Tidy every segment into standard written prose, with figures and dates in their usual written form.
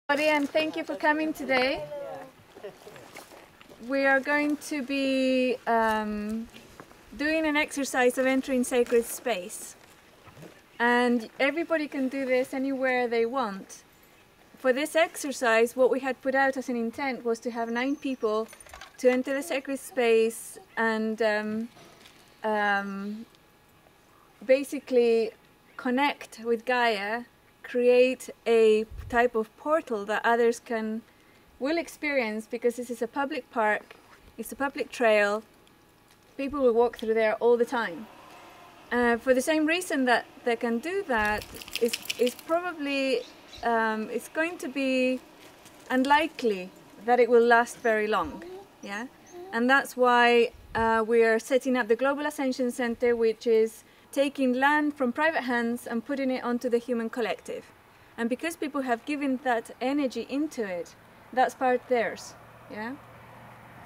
And thank you for coming today. We are going to be doing an exercise of entering sacred space. And everybody can do this anywhere they want. For this exercise, what we had put out as an intent was to have 9 people to enter the sacred space and basically connect with Gaia, create a type of portal that others will experience, because this is a public park, it's a public trail, people will walk through there all the time. For the same reason that they can do that is probably it's going to be unlikely that it will last very long, yeah, and that's why we are setting up the Global Ascension Center, which is taking land from private hands and putting it onto the human collective. And because people have given that energy into it, that's part theirs, yeah?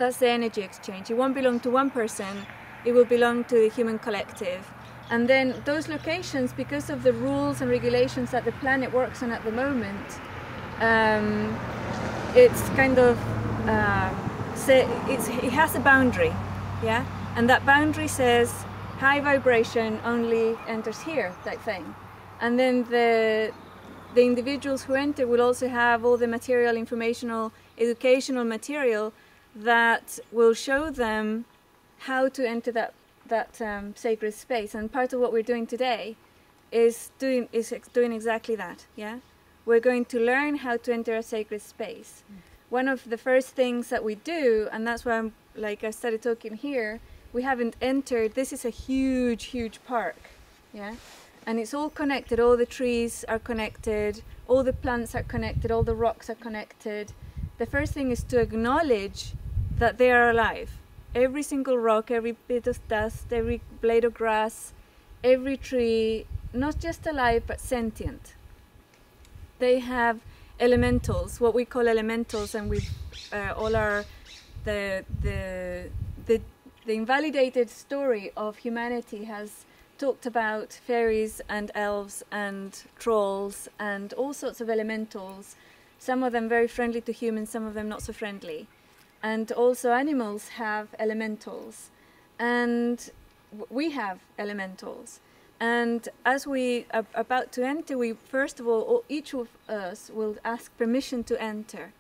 That's the energy exchange. It won't belong to one person, it will belong to the human collective. And then those locations, because of the rules and regulations that the planet works on at the moment, it's kind of, it has a boundary, yeah? And that boundary says, high vibration only enters here, type thing. And then the individuals who enter will also have all the material, informational, educational material that will show them how to enter that sacred space. And part of what we're doing today is doing exactly that. Yeah, we're going to learn how to enter a sacred space. One of the first things that we do, and that's why I started talking here. We haven't entered. This is a huge park, yeah, and it's all connected. All the trees are connected, all the plants are connected, all the rocks are connected. The first thing is to acknowledge that they are alive. Every single rock, every bit of dust, every blade of grass, every tree, not just alive but sentient. They have elementals, what we call elementals, and we all are the invalidated story of humanity has talked about fairies and elves and trolls and all sorts of elementals, some of them very friendly to humans, some of them not so friendly. And also animals have elementals, and we have elementals. And as we are about to enter, we first of all, each of us will ask permission to enter.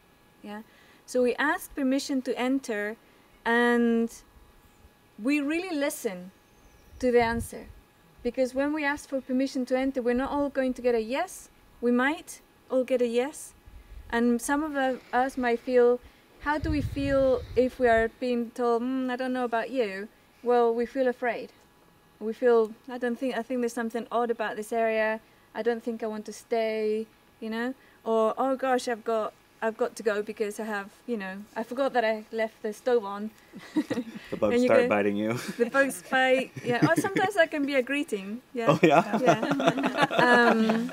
Yeah, so we ask permission to enter, and we really listen to the answer, because when we ask for permission to enter, we're not all going to get a yes. We might all get a yes, and some of us might feel, how do we feel if we are being told, I don't know about you? Well, we feel afraid. We feel, I think there's something odd about this area. I don't think I want to stay, you know, or oh gosh, I've got to go because I have, I forgot that I left the stove on. The bugs start biting you. The bugs bite, yeah. Or sometimes that can be a greeting, yeah. Oh, yeah? Yeah.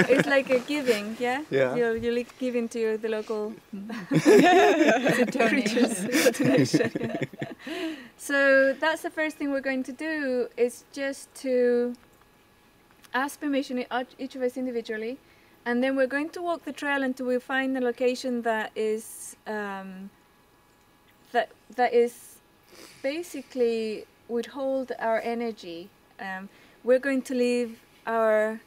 It's like a giving, yeah? Yeah. You're giving to the local creatures. So that's the first thing we're going to do, is just to ask permission, each of us individually. And then we're going to walk the trail until we find the location that is that is basically would hold our energy. We're going to leave our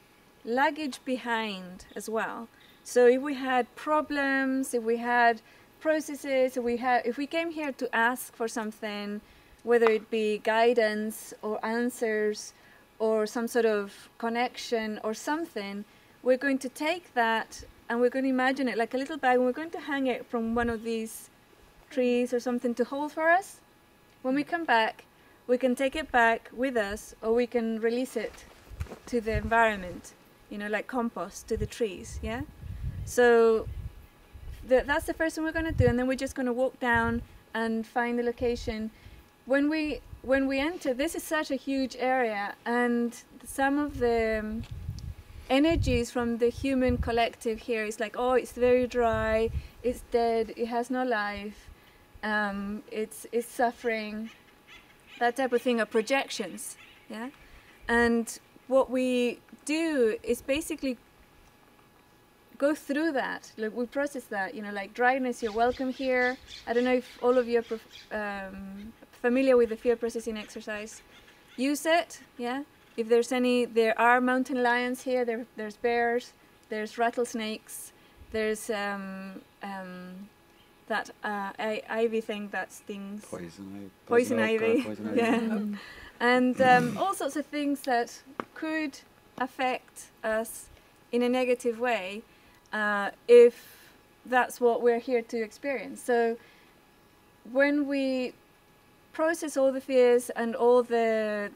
luggage behind as well. So if we had problems, if we had processes, if we came here to ask for something, whether it be guidance or answers or some sort of connection or something, we're going to take that and we're going to imagine it like a little bag, and we're going to hang it from one of these trees or something to hold for us. When we come back, we can take it back with us, or we can release it to the environment, like compost to the trees, yeah? So that's the first thing we're going to do, and then we're just going to walk down and find the location. When we enter, this is such a huge area, and some of the energies from the human collective here is like, oh, it's very dry, it's dead, it has no life, it's suffering, that type of thing, are projections, yeah? And what we do is basically go through that. Like, we process that, you know, like dryness, you're welcome here. I don't know if all of you are familiar with the field processing exercise. Use it, yeah. If there's any, there are mountain lions here, there's bears, there's rattlesnakes, there's that ivy thing that stings. Poison ivy. Poison ivy. Yeah. And all sorts of things that could affect us in a negative way if that's what we're here to experience. So when we process all the fears and all the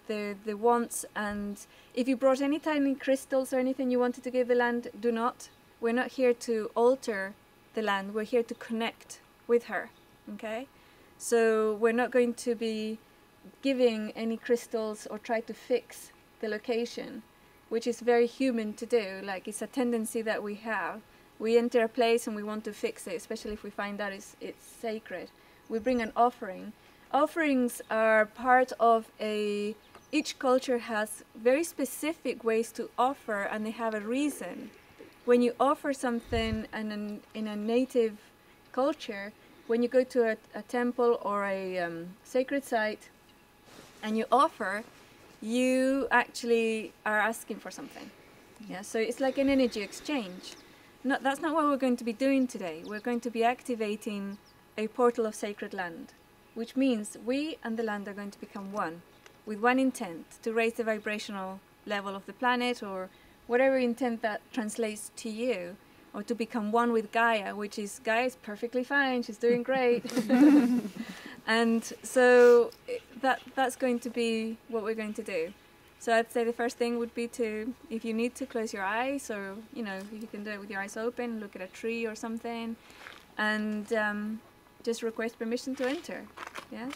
wants, and if you brought any tiny crystals or anything you wanted to give the land, do not. We're not here to alter the land, we're here to connect with her, okay? So we're not going to be giving any crystals or try to fix the location, which is very human to do. Like, it's a tendency that we have. We enter a place and we want to fix it, especially if we find that it's sacred. We bring an offering. Offerings are part of each culture has very specific ways to offer, and they have a reason. When you offer something in a native culture, when you go to a temple or a sacred site and you offer, you actually are asking for something. Yeah, so it's like an energy exchange. That's not what we're going to be doing today. We're going to be activating a portal of sacred land, which means we and the land are going to become one, with one intent, to raise the vibrational level of the planet, or whatever intent that translates to you, or to become one with Gaia, which is, Gaia is perfectly fine, she's doing great. And so that's going to be what we're going to do. So I'd say the first thing would be to, if you need to, close your eyes, or, you know, you can do it with your eyes open, look at a tree or something, and just request permission to enter, yeah?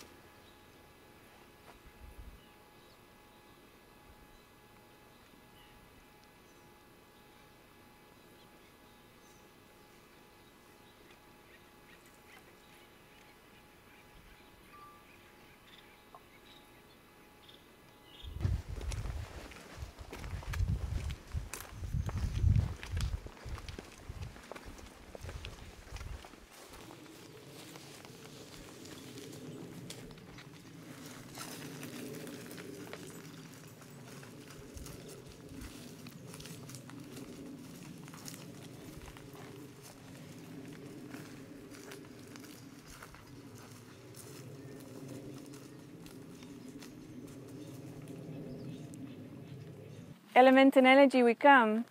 Element and energy we come.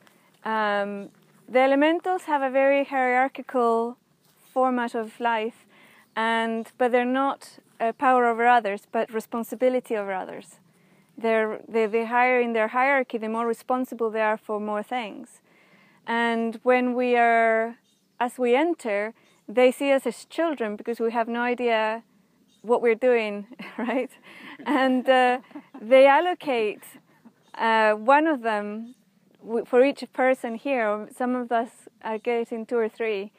The elementals have a very hierarchical format of life, but they're not power over others, but responsibility over others. The higher in their hierarchy, the more responsible they are for more things. And when as we enter, they see us as children because we have no idea what we're doing, right? And they allocate one of them for each person here, or some of us are getting 2 or 3,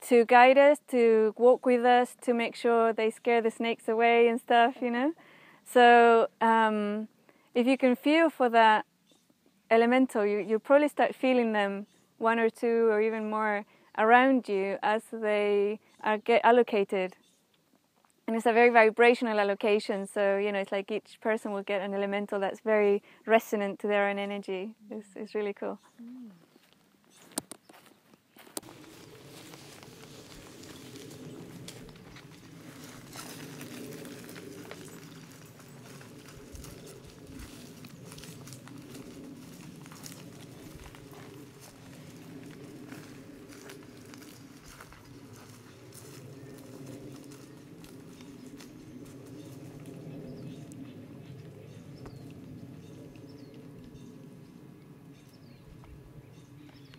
to guide us, to walk with us, to make sure they scare the snakes away and stuff, you know. So if you can feel for that elemental, you'll probably start feeling them 1 or 2 or even more around you as they get allocated. And it's a very vibrational allocation, so, you know, it's like each person will get an elemental that's very resonant to their own energy. It's really cool.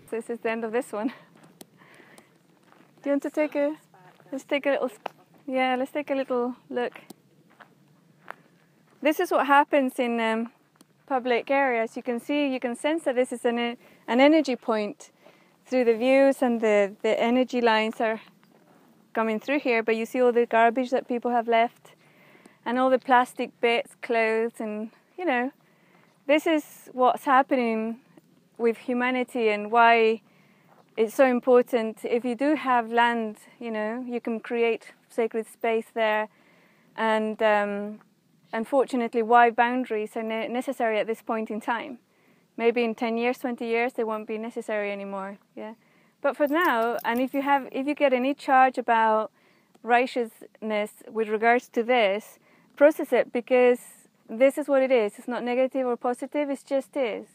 So this is the end of this one. Do you want to take let's take a little look. This is what happens in public areas. You can sense that this is an energy point through the views, and the energy lines are coming through here, but you see all the garbage that people have left, and all the plastic bits, clothes, and, you know, this is what's happening with humanity, and why it's so important. If you do have land, you know, you can create sacred space there. And unfortunately, wide boundaries are necessary at this point in time. Maybe in 10 years, 20 years, they won't be necessary anymore. Yeah. But for now, and if you get any charge about righteousness with regards to this, process it, because this is what it is. It's not negative or positive, it just is.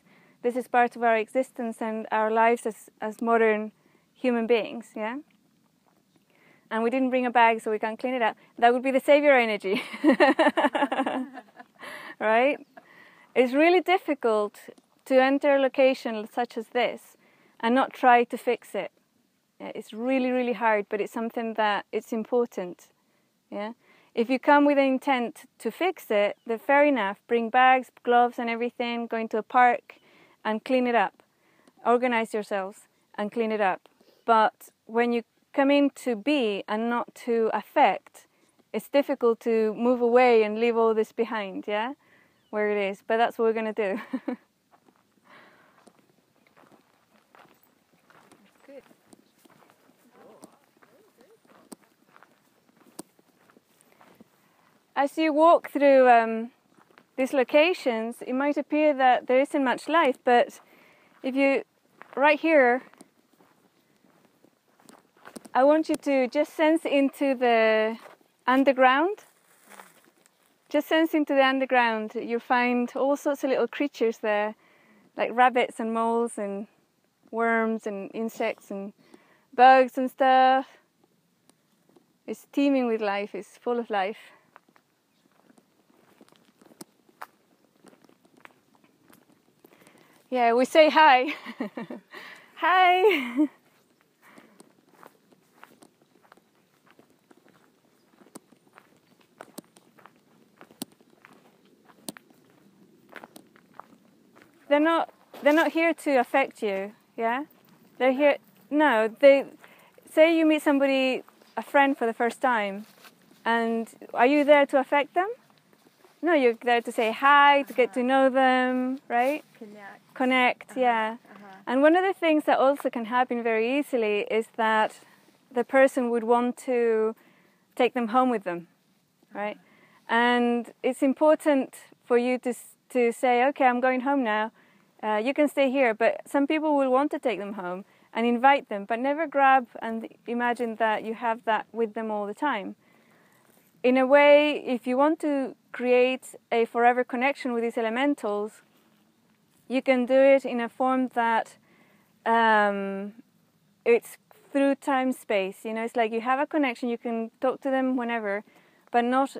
This is part of our existence and our lives as modern human beings, yeah? And we didn't bring a bag so we can't clean it up. That would be the savior energy. Right? It's really difficult to enter a location such as this and not try to fix it. Yeah, it's really, really hard, but it's something that it's important. Yeah? If you come with an intent to fix it, then fair enough. Bring bags, gloves and everything, go into a park and clean it up. Organize yourselves and clean it up. But when you come in to be and not to affect, it's difficult to move away and leave all this behind, yeah? Where it is. But that's what we're going to do. Good. As you walk through these locations, it might appear that there isn't much life, but if you, right here, I want you to just sense into the underground. Just sense into the underground. You'll find all sorts of little creatures there, like rabbits and moles and worms and insects and bugs and stuff. It's teeming with life, it's full of life. Yeah, we say hi. Hi. They're not here to affect you, yeah? They're here, no, they, say you meet somebody, a friend for the first time, and are you there to affect them? No, you're there to say hi, to get to know them, right? Connect, yeah. And one of the things that also can happen very easily is that the person would want to take them home with them, right? And it's important for you to say, okay, I'm going home now. You can stay here, but some people will want to take them home and invite them, but never grab and imagine that you have that with them all the time. In a way, if you want to create a forever connection with these elementals, you can do it in a form that it's through time-space. You know, it's like you have a connection, you can talk to them whenever, but not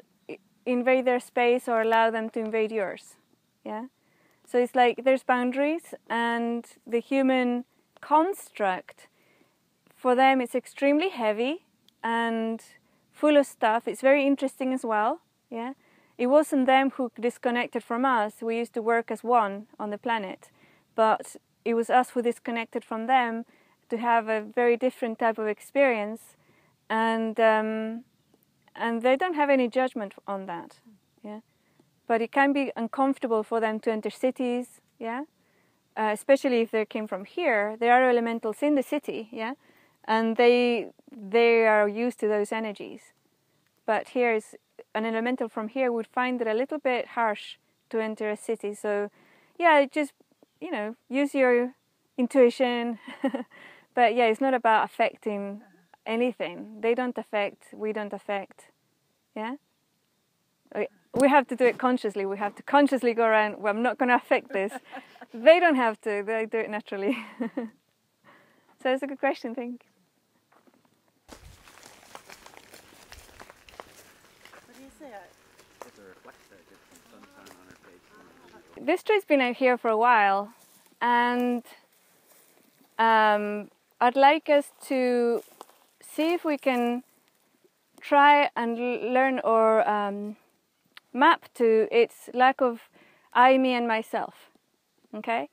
invade their space or allow them to invade yours. Yeah. So it's like there's boundaries, and the human construct, for them, it's extremely heavy and full of stuff. It's very interesting as well. Yeah. It wasn't them who disconnected from us. We used to work as one on the planet, but it was us who disconnected from them to have a very different type of experience, and they don't have any judgment on that. Yeah. But it can be uncomfortable for them to enter cities, yeah? Especially if they came from here. There are elementals in the city, yeah? And they are used to those energies. But here's an elemental from here would find it a little bit harsh to enter a city. So, yeah, just, you know, use your intuition. But yeah, it's not about affecting anything. They don't affect, we don't affect, yeah? We have to do it consciously. We have to consciously go around, well, I'm not going to affect this. They don't have to. They do it naturally. So that's a good question, thank you. What do you say? There's a reflector, get some sunshine on her face. This tree's been out here for a while, and I'd like us to see if we can try and learn or map to its lack of I, me and myself, okay?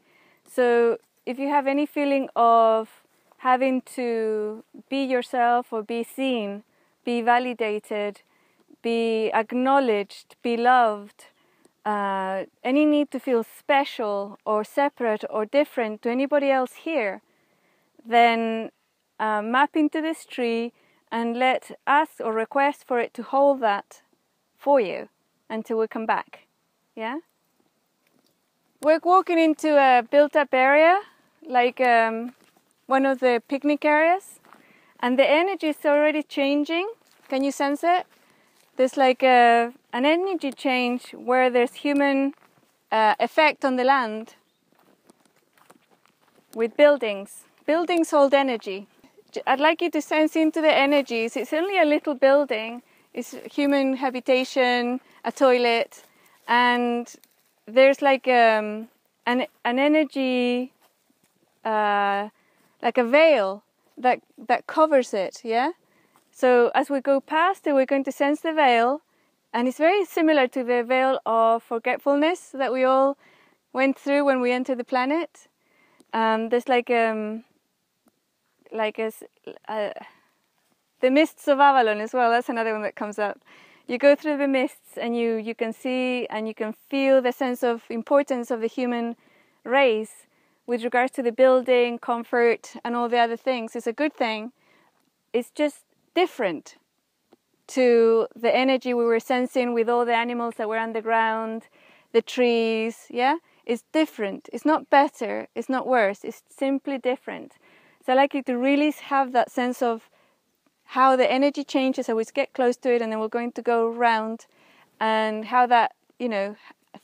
So if you have any feeling of having to be yourself or be seen, be validated, be acknowledged, be loved, any need to feel special or separate or different to anybody else here, then map into this tree and ask or request for it to hold that for you until we come back. Yeah? We're walking into a built-up area, like one of the picnic areas, and the energy is already changing. Can you sense it? There's like an energy change where there's human effect on the land with buildings. Buildings hold energy. I'd like you to sense into the energies. It's only a little building. It's human habitation, a toilet, and there's like an energy, like a veil that covers it, yeah? So as we go past it, we're going to sense the veil, and it's very similar to the veil of forgetfulness that we all went through when we entered the planet. There's like the mists of Avalon as well. That's another one that comes up. You go through the mists and you can see and you can feel the sense of importance of the human race with regards to the building, comfort, and all the other things. It's a good thing. It's just different to the energy we were sensing with all the animals that were underground, the trees, yeah? It's different. It's not better. It's not worse. It's simply different. So I like you to really have that sense of how the energy changes as we get close to it, and then we're going to go around, and how that,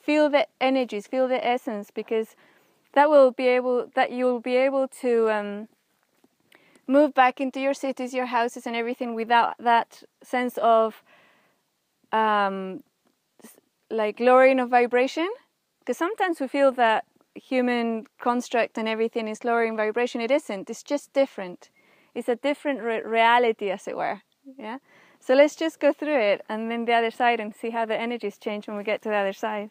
feel the energies, feel the essence, because you'll be able to move back into your cities, your houses, and everything without that sense of like lowering of vibration. Because sometimes we feel that human construct and everything is lowering vibration. It isn't. It's just different. It's a different reality, as it were. Yeah. So let's just go through it and then the other side and see how the energies change when we get to the other side.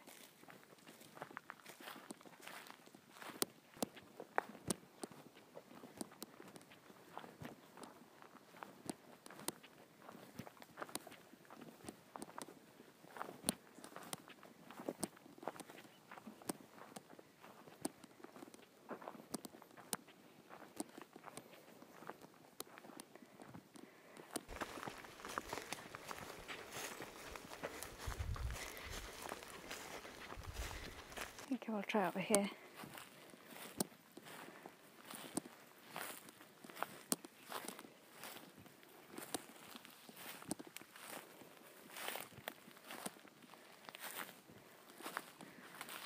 I think I'll try over here.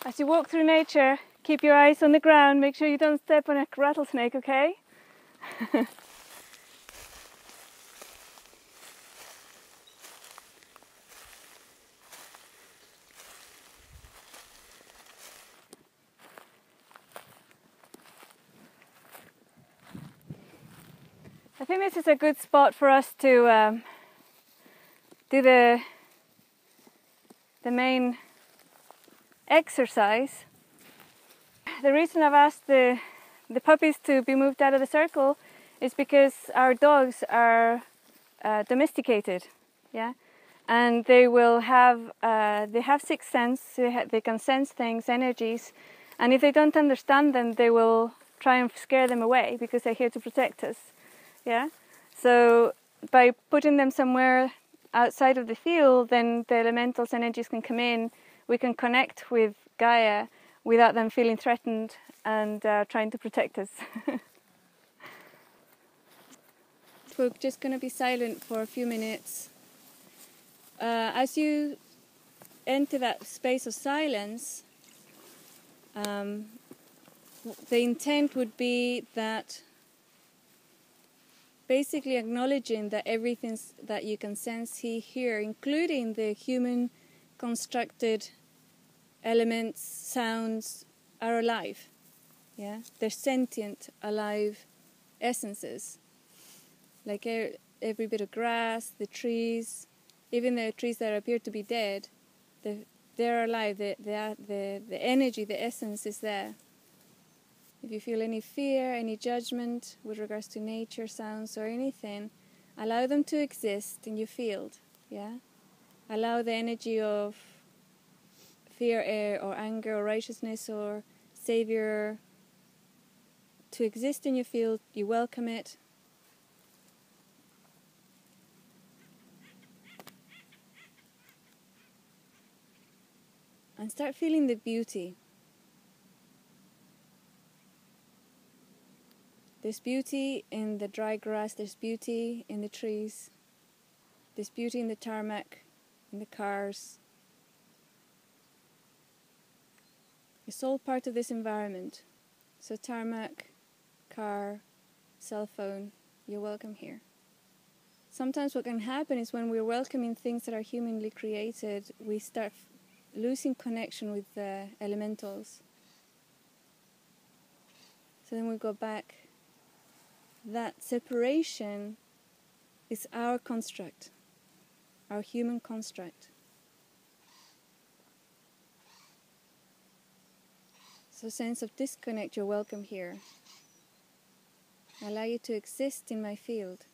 As you walk through nature, keep your eyes on the ground. Make sure you don't step on a rattlesnake, okay? I think this is a good spot for us to do the main exercise. The reason I've asked the puppies to be moved out of the circle is because our dogs are domesticated, yeah, and they have sixth sense. They can sense things, energies, and if they don't understand them, they will try and scare them away because they're here to protect us. Yeah, so by putting them somewhere outside of the field, then the elementals' energies can come in. We can connect with Gaia without them feeling threatened and trying to protect us. We're just going to be silent for a few minutes. As you enter that space of silence, the intent would be that basically acknowledging that everything that you can sense, see, hear, including the human constructed elements, sounds, are alive. Yeah, they're sentient, alive essences. Like every bit of grass, the trees, even the trees that appear to be dead, they're alive. The energy, the essence is there. If you feel any fear, any judgment with regards to nature, sounds, or anything, allow them to exist in your field. Yeah, allow the energy of fear, or anger, or righteousness, or savior to exist in your field, you welcome it. And start feeling the beauty. There's beauty in the dry grass, there's beauty in the trees, there's beauty in the tarmac, in the cars. It's all part of this environment. So tarmac, car, cell phone, you're welcome here. Sometimes what can happen is when we're welcoming things that are humanly created, we start losing connection with the elementals. So then we go back. That separation is our construct, our human construct. So sense of disconnect, you're welcome here. I allow you to exist in my field.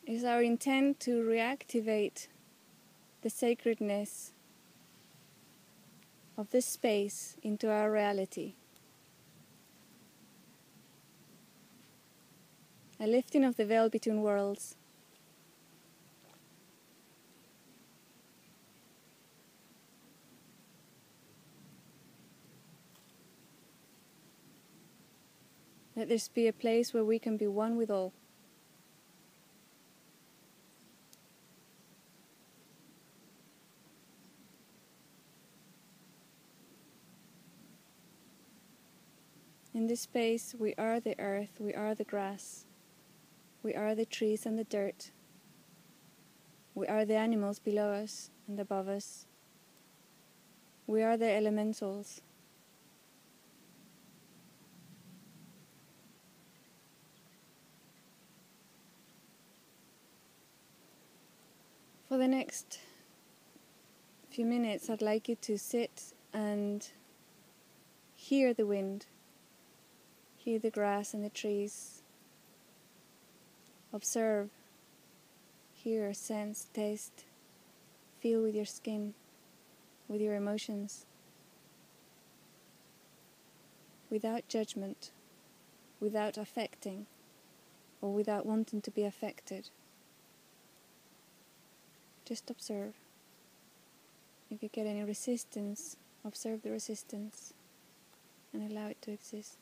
It is our intent to reactivate the sacredness of this space into our reality. A lifting of the veil between worlds. Let this be a place where we can be one with all. In this space, we are the earth, we are the grass, we are the trees and the dirt, we are the animals below us and above us, we are the elementals. For the next few minutes, I'd like you to sit and hear the wind. Hear the grass and the trees. Observe, hear, sense, taste, feel with your skin, with your emotions. Without judgment, without affecting, or without wanting to be affected. Just observe. If you get any resistance, observe the resistance and allow it to exist.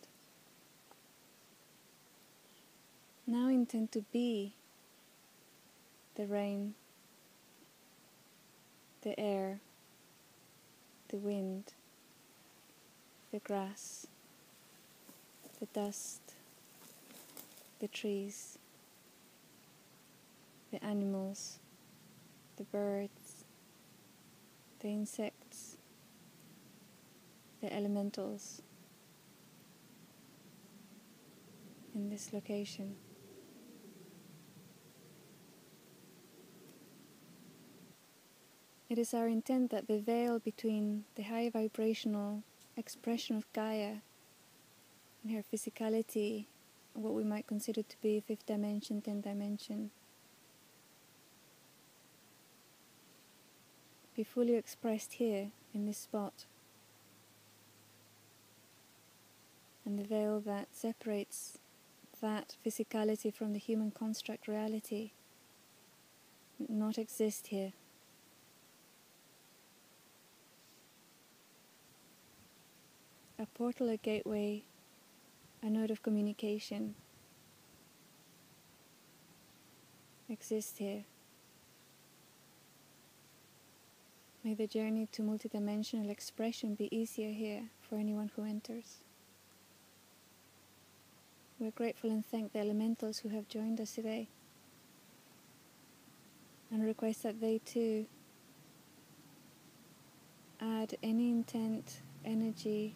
Now intend to be the rain, the air, the wind, the grass, the dust, the trees, the animals, the birds, the insects, the elementals in this location. It is our intent that the veil between the high vibrational expression of Gaia and her physicality, what we might consider to be fifth dimension, 10th dimension, be fully expressed here in this spot. And the veil that separates that physicality from the human construct reality not exist here. A portal, a gateway, a node of communication exists here. May the journey to multidimensional expression be easier here for anyone who enters. We're grateful and thank the elementals who have joined us today, and request that they too add any intent, energy,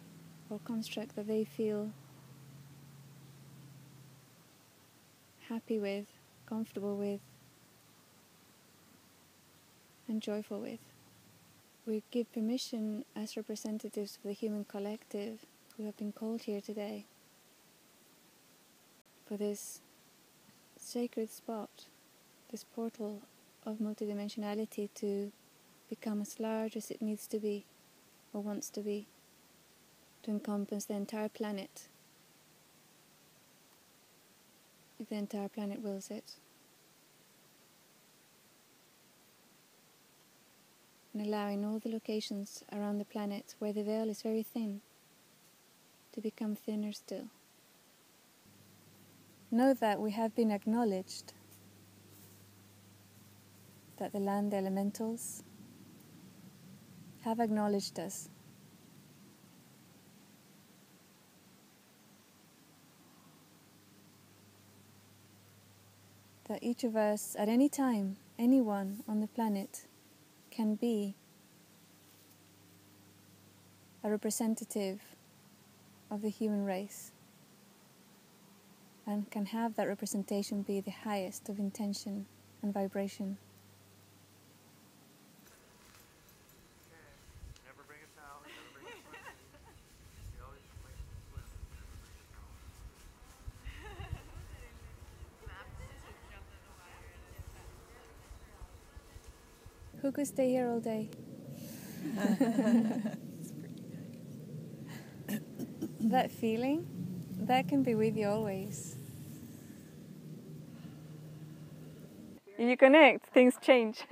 or construct that they feel happy with, comfortable with, and joyful with. We give permission as representatives of the human collective who have been called here today for this sacred spot, this portal of multidimensionality to become as large as it needs to be, or wants to be, to encompass the entire planet, if the entire planet wills it. And allowing all the locations around the planet where the veil is very thin to become thinner still. Know that we have been acknowledged, that the land elementals have acknowledged us. That each of us, at any time, anyone on the planet, can be a representative of the human race, and can have that representation be the highest of intention and vibration. Never bring a towel, never bring a swim. You always like to swim, never bring a towel. Who could stay here all day? That feeling, that can be with you always. If you connect, things change.